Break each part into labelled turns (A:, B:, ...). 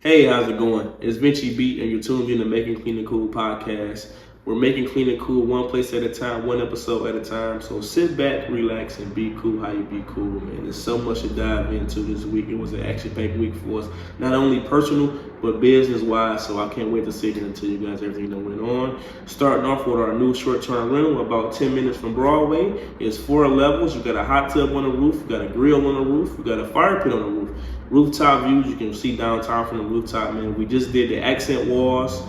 A: Hey, how's it going? It's VenchyB, and you're tuned in to Making Clean and Cool podcast. We're making clean and cool one place at a time, one episode at a time. So sit back, relax, and be cool how you be cool, man. There's so much to dive into this week. It was an action-packed week for us, not only personal, but business-wise. So I can't wait to sit here and tell you guys everything that went on. Starting off with our new short-term rental, about 10 minutes from Broadway. It's 4 levels. You got a hot tub on the roof, you got a grill on the roof, you got a fire pit on the roof. Rooftop views, you can see downtown from the rooftop, man. We just did the accent walls.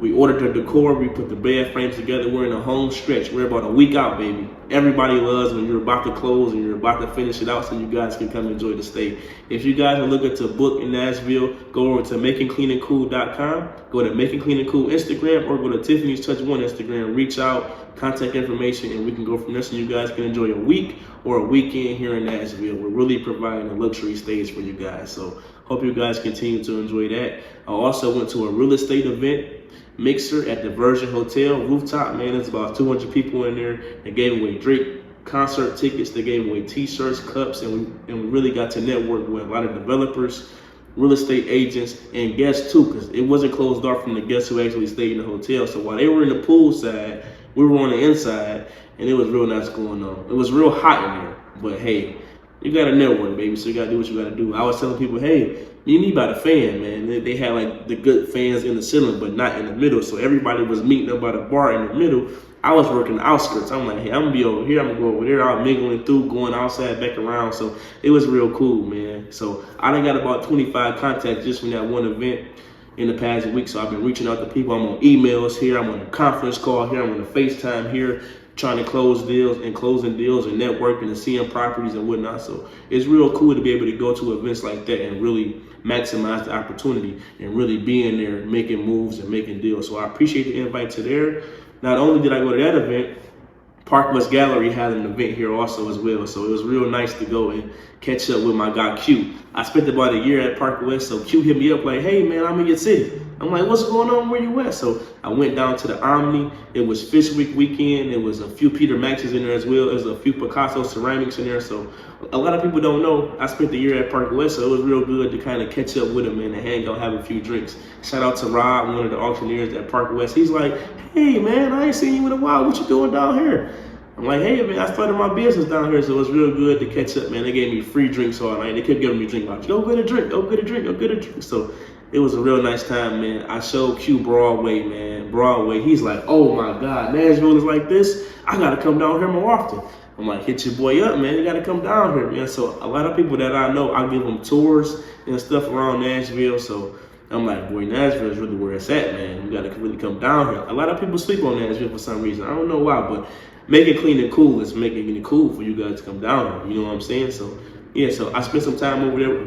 A: We ordered the decor, we put the bed frames together. We're in a home stretch. We're about a week out, baby. Everybody loves when you're about to close and you're about to finish it out so you guys can come enjoy the stay. If you guys are looking to book in Nashville, go over to MakingCleaningCool.com, go to MakingCleaningCool Instagram, or go to Tiffanys Touch 1 Instagram, reach out, contact information, and we can go from there so you guys can enjoy a week or a weekend here in Nashville. We're really providing a luxury stage for you guys. So hope you guys continue to enjoy that. I also went to a real estate event mixer at the Virgin Hotel rooftop, man. There's about 200 people in there. They gave away Drake concert tickets. They gave away t-shirts, cups, and we really got to network with a lot of developers, real estate agents, and guests too, because it wasn't closed off from the guests who actually stayed in the hotel. So while they were in the pool side, we were on the inside, and it was real nice going on. It was real hot in there, but hey, you got to network, baby, so you got to do what you got to do. I was telling people, hey, you need about a fan, man. They had like the good fans in the ceiling, but not in the middle. So everybody was meeting up by the bar in the middle. I was working the outskirts. I'm like, hey, I'm gonna be over here. I'm gonna go over there. I'm mingling through, going outside, back around. So it was real cool, man. So I done got about 25 contacts just from that one event in the past week. So I've been reaching out to people. I'm on emails here. I'm on a conference call here. I'm on a FaceTime here, trying to close deals and closing deals and networking and seeing properties and whatnot. So it's real cool to be able to go to events like that and really maximize the opportunity and really be in there making moves and making deals. So I appreciate the invite to there. Not only did I go to that event, Park West Gallery had an event here also as well. So it was real nice to go and catch up with my guy Q. I spent about a year at Park West, so Q hit me up like, hey man, I'm in your city. I'm like, what's going on? Where you at? So I went down to the Omni. It was Fish Week weekend. There was a few Peter Maxes in there as well. There's a few Picasso ceramics in there. So a lot of people don't know I spent the year at Park West, so it was real good to kind of catch up with him and hang out, have a few drinks. Shout out to Rob, one of the auctioneers at Park West. He's like, hey man, I ain't seen you in a while. What you doing down here? I'm like, hey man, I started my business down here, so it was real good to catch up, man. They gave me free drinks all night. They kept giving me drink vouchers. Go get a drink, go get a drink, go get a drink. So it was a real nice time, man. I showed Q Broadway, man. Broadway. He's like, oh my God, Nashville is like this. I gotta come down here more often. I'm like, hit your boy up, man. You gotta come down here, man. So a lot of people that I know, I give them tours and stuff around Nashville. So I'm like, boy, Nashville is really where it's at, man. You gotta really come down here. A lot of people sleep on Nashville for some reason. I don't know why, but making clean and cool is making it cool for you guys to come down here. You know what I'm saying? So yeah, so I spent some time over there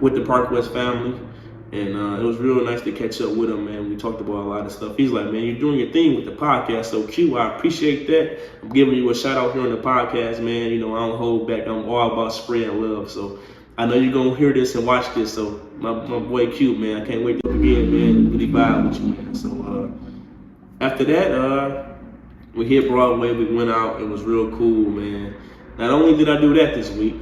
A: with the Park West family. And it was real nice to catch up with him, man. We talked about a lot of stuff. He's like, man, you're doing your thing with the podcast. So Q, I appreciate that. I'm giving you a shout out here on the podcast, man. You know, I don't hold back. I'm all about spreading love. So I know you're going to hear this and watch this. So my boy Q, man, I can't wait to begin, man. Really vibe with you, man. So after that, we hit Broadway. We went out. It was real cool, man. Not only did I do that this week,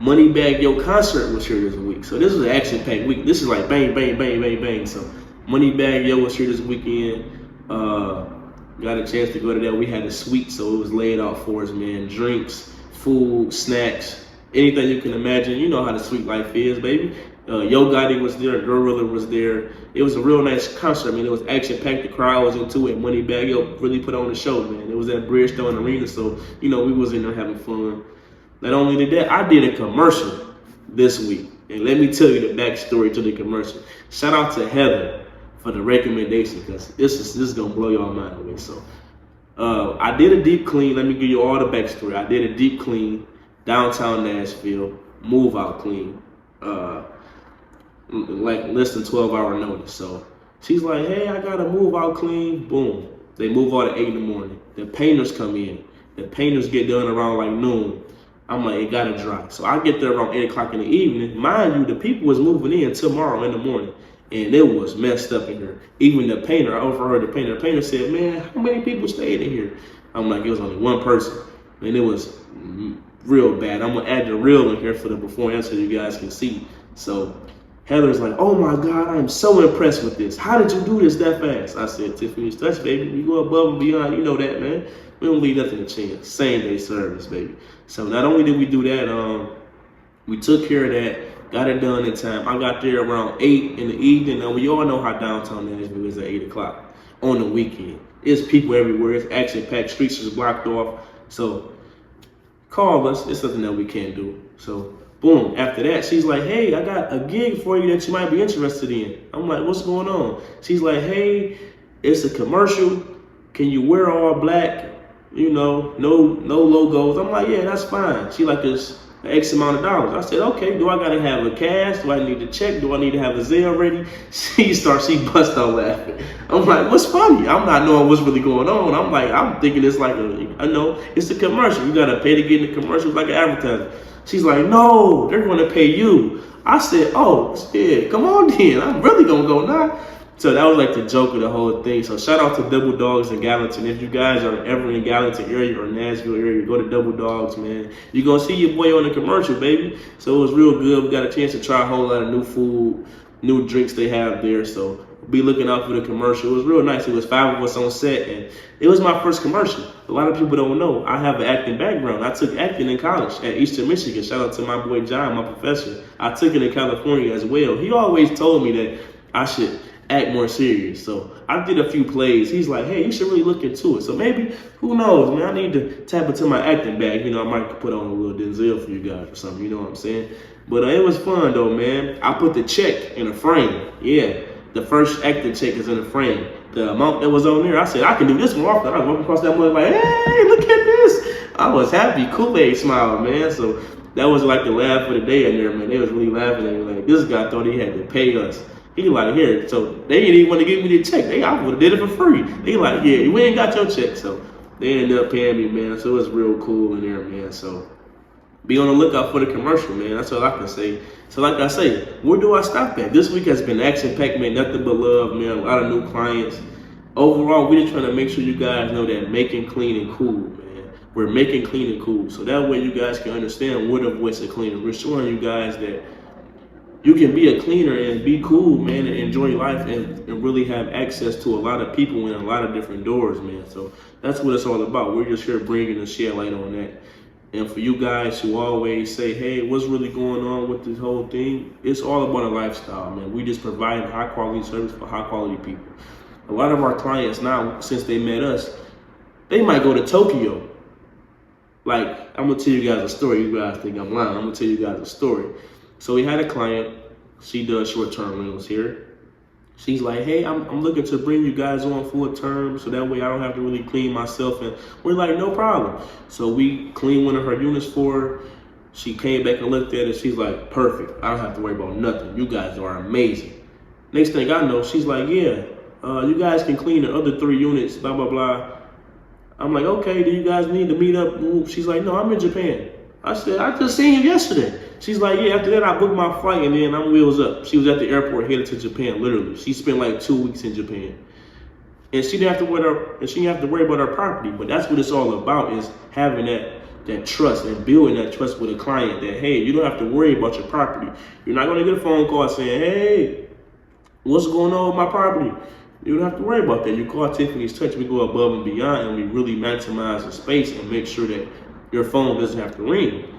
A: MoneyBaggYo concert was here this week. So this was an action-packed week. This is like bang, bang, bang, bang, bang. So MoneyBaggYo was here this weekend. Got a chance to go to that. We had a suite, so it was laid out for us, man. Drinks, food, snacks, anything you can imagine. You know how the suite life is, baby. Yo Gotti was there. Gorilla was there. It was a real nice concert, man. It was action-packed. The crowd was into it. MoneyBaggYo really put on the show, man. It was at Bridgestone Arena, so, you know, we was in there having fun. Not only did that, I did a commercial this week. And let me tell you the backstory to the commercial. Shout out to Heather for the recommendation, because this is going to blow your mind away. So I did a deep clean. Let me give you all the backstory. I did a deep clean, downtown Nashville, move out clean, like less than 12-hour notice. So she's like, hey, I got to move out clean. Boom. They move out at 8 in the morning. The painters come in. The painters get done around like noon. I'm like, it gotta dry. So I get there around 8 o'clock in the evening. Mind you, the people was moving in tomorrow in the morning. And it was messed up in here. Even the painter, I overheard the painter. The painter said, man, how many people stayed in here? I'm like, it was only one person. And it was real bad. I'm gonna add the reel in here for the before and after so you guys can see. So Heather's like, oh my God, I'm so impressed with this. How did you do this that fast? I said, Tiffanys Touch, baby. We go above and beyond. You know that, man. We don't leave nothing to chance. Same day service, baby. So not only did we do that, we took care of that, got it done in time. I got there around 8 in the evening. Now, we all know how downtown Nashville is at 8 o'clock on the weekend. It's people everywhere. It's action-packed. Streets is blocked off. So call us. It's something that we can't do. So boom. After that, she's like, hey, I got a gig for you that you might be interested in. I'm like, what's going on? She's like, hey, it's a commercial. Can you wear all black? You know, no logos. I'm like, yeah, that's fine. She like, this X amount of dollars. I said, okay, do I gotta have a cash? Do I need to check? Do I need to have a Zelle ready? She bust out laughing. I'm like, what's funny? I'm not knowing what's really going on. I'm thinking it's like I know, it's a commercial. You gotta pay to get in the commercial, like an advertisement. She's like, no, they're gonna pay you. I said, oh, shit, come on then. I'm really gonna go now. So that was like the joke of the whole thing. So shout out to Double Dogs in Gallatin. If you guys are ever in Gallatin area or Nashville area, go to Double Dogs, man. You're going to see your boy on the commercial, baby. So it was real good. We got a chance to try a whole lot of new food, new drinks they have there. So be looking out for the commercial. It was real nice. It was 5 of us on set, and it was my first commercial. A lot of people don't know I have an acting background. I took acting in college at Eastern Michigan. Shout out to my boy John, my professor. I took it in California as well. He always told me that I should act more serious. So I did a few plays. He's like, hey, you should really look into it. So maybe, who knows, man, I need to tap into my acting bag. You know, I might put on a little Denzel for you guys or something, you know what I'm saying? But it was fun though, man. I put the check in a frame. Yeah, the first acting check is in a frame. The amount that was on there, I said, I can do this more often. I was walking across that money like, hey, look at this. I was happy, Kool-Aid smile, man. So that was like the laugh of the day in there, man. They was really laughing at me like, this guy thought he had to pay us. He like, here, so they didn't even want to give me the check. I would have did it for free. They like, yeah, we ain't got your check. So they ended up paying me, man. So it was real cool in there, man. So be on the lookout for the commercial, man. That's all I can say. So like I say, where do I stop at? This week has been action-packed, man. Nothing but love, man. A lot of new clients. Overall, we're just trying to make sure you guys know that making clean and cool, man. We're making clean and cool. So that way you guys can understand what a voice of cleaner. We're showing you guys that you can be a cleaner and be cool, man, and enjoy life and really have access to a lot of people in a lot of different doors, man. So that's what it's all about. We're just here bringing a shed light on that. And for you guys who always say, hey, what's really going on with this whole thing? It's all about a lifestyle, man. We just provide high quality service for high quality people. A lot of our clients now, since they met us, they might go to Tokyo. Like, I'm gonna tell you guys a story. You guys think I'm lying. I'm gonna tell you guys a story. So we had a client, she does short-term rentals here. She's like, hey, I'm looking to bring you guys on full-term so that way I don't have to really clean myself. And we're like, no problem. So we cleaned one of her units for her. She came back and looked at it. She's like, perfect. I don't have to worry about nothing. You guys are amazing. Next thing I know, she's like, yeah, you guys can clean the other 3 units, blah, blah, blah. I'm like, okay, do you guys need to meet up? She's like, no, I'm in Japan. I said, I just seen you yesterday. She's like, yeah, after that, I booked my flight and then I'm wheels up. She was at the airport headed to Japan, literally. She spent like 2 weeks in Japan. And she didn't have to worry about her property. But that's what it's all about, is having that trust and building that trust with a client that, hey, you don't have to worry about your property. You're not going to get a phone call saying, hey, what's going on with my property? You don't have to worry about that. You call Tiffanys Touch, we go above and beyond, and we really maximize the space and make sure that your phone doesn't have to ring.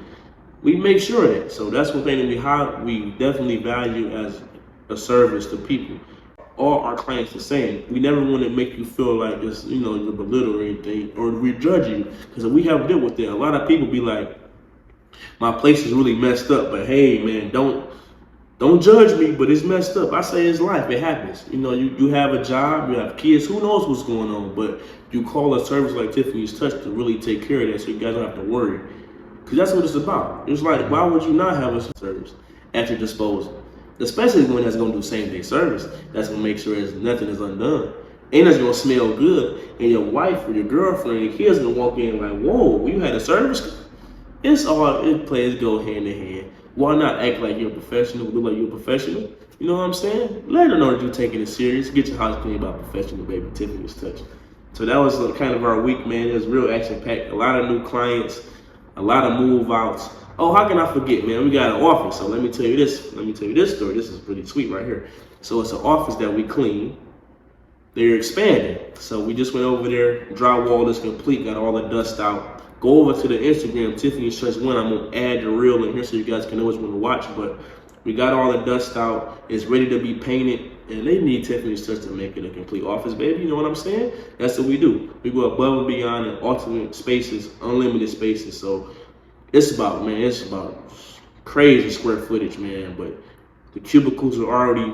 A: We make sure of that. So that's one thing that we definitely value as a service to people. All our clients the same. We never want to make you feel like this, you know, you're belittled or anything, or we judge you, because we have dealt with that. A lot of people be like, my place is really messed up, but hey, man, don't judge me, but it's messed up. I say it's life. It happens. You know, you have a job, you have kids, who knows what's going on, but you call a service like Tiffanys Touch to really take care of that so you guys don't have to worry. Because that's what it's about. It's like, why would you not have a service at your disposal? Especially when that's going to do same-day service. That's going to make sure nothing is undone. And it's going to smell good. And your wife or your girlfriend or your kids going to walk in like, whoa, you had a service? It plays go hand in hand. Why not act like you're a professional, look like you're a professional? You know what I'm saying? Let her know that you're taking it serious. Get your house clean by professional, baby. Tiffanys Touch. So that was kind of our week, man. It was real action-packed. A lot of new clients, a lot of move-outs, Oh, how can I forget, man? We got an office. So let me tell you this. Let me tell you this story. This is pretty sweet right here. So it's an office that we clean. They're expanding. So we just went over there. Drywall is complete. Got all the dust out. Go over to the Instagram, Tiffanys Touch 1. I'm going to add the reel in here so you guys can know which one to watch. But we got all the dust out. It's ready to be painted. And they need Tiffanys Touch to make it a complete office, baby. You know what I'm saying? That's what we do. We go above and beyond in ultimate spaces, unlimited spaces. So it's about crazy square footage, man. But the cubicles are already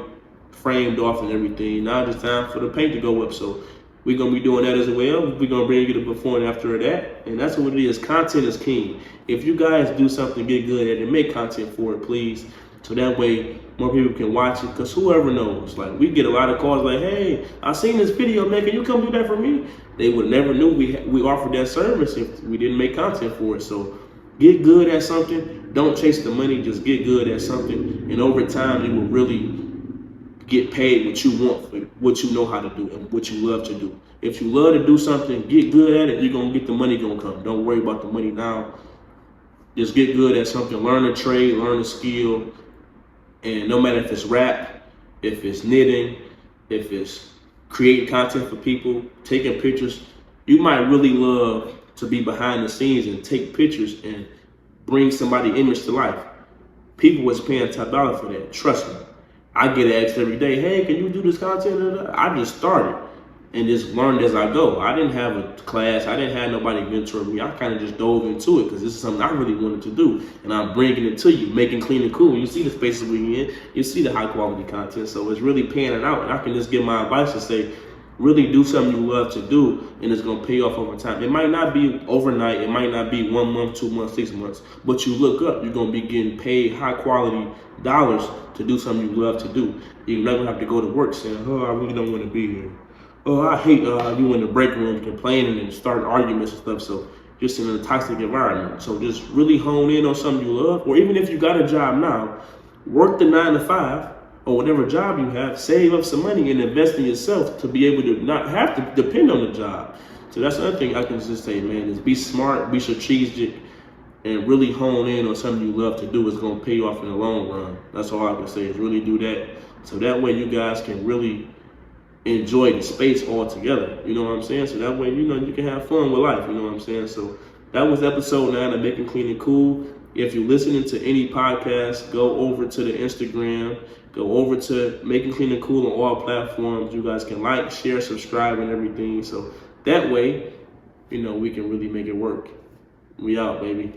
A: framed off and everything. Now it's time for the paint to go up. So we're going to be doing that as well. We're going to bring you the before and after of that. And that's what it is. Content is king. If you guys do something, get good at it, make content for it, please. So that way more people can watch it. Because whoever knows, like we get a lot of calls like, hey, I seen this video, man. Can you come do that for me? They would never knew we offered that service if we didn't make content for it. So get good at something. Don't chase the money. Just get good at something. And over time, you will really get paid what you want for what you know how to do and what you love to do. If you love to do something, get good at it, you're going to get the money going to come. Don't worry about the money now. Just get good at something. Learn a trade, learn a skill. And no matter if it's rap, if it's knitting, if it's creating content for people, taking pictures, you might really love to be behind the scenes and take pictures and bring somebody's image to life. People was paying top dollar for that. Trust me. I get asked every day, hey, can you do this content? I just started and just learned as I go. I didn't have a class. I didn't have nobody mentor me. I kind of just dove into it because this is something I really wanted to do. And I'm bringing it to you, making clean and cool. You see the spaces we in. You see the high quality content. So it's really paying it out. And I can just give my advice and say, really do something you love to do, and it's going to pay off over time. It might not be overnight. It might not be 1 month, 2 months, 6 months. But you look up, you're going to be getting paid high quality dollars to do something you love to do. You're not going to have to go to work saying, oh, I really don't want to be here. Oh, I hate you in the break room complaining and starting arguments and stuff. So just in a toxic environment. So just really hone in on something you love. Or even if you got a job now, work the 9 to 5 or whatever job you have, save up some money and invest in yourself to be able to not have to depend on the job. So that's another thing I can just say, man, is be smart, be strategic, and really hone in on something you love to do. It's going to pay you off in the long run. That's all I can say is really do that. So that way you guys can really enjoy the space all together. You know what I'm saying? So that way, you know, you can have fun with life. You know what I'm saying? So that was episode 9 of Making Clean and Cool. If you're listening to any podcast, go over to the Instagram, go over to Making Clean and Cool on all platforms. You guys can like, share, subscribe, and everything. So that way, you know, we can really make it work. We out, baby.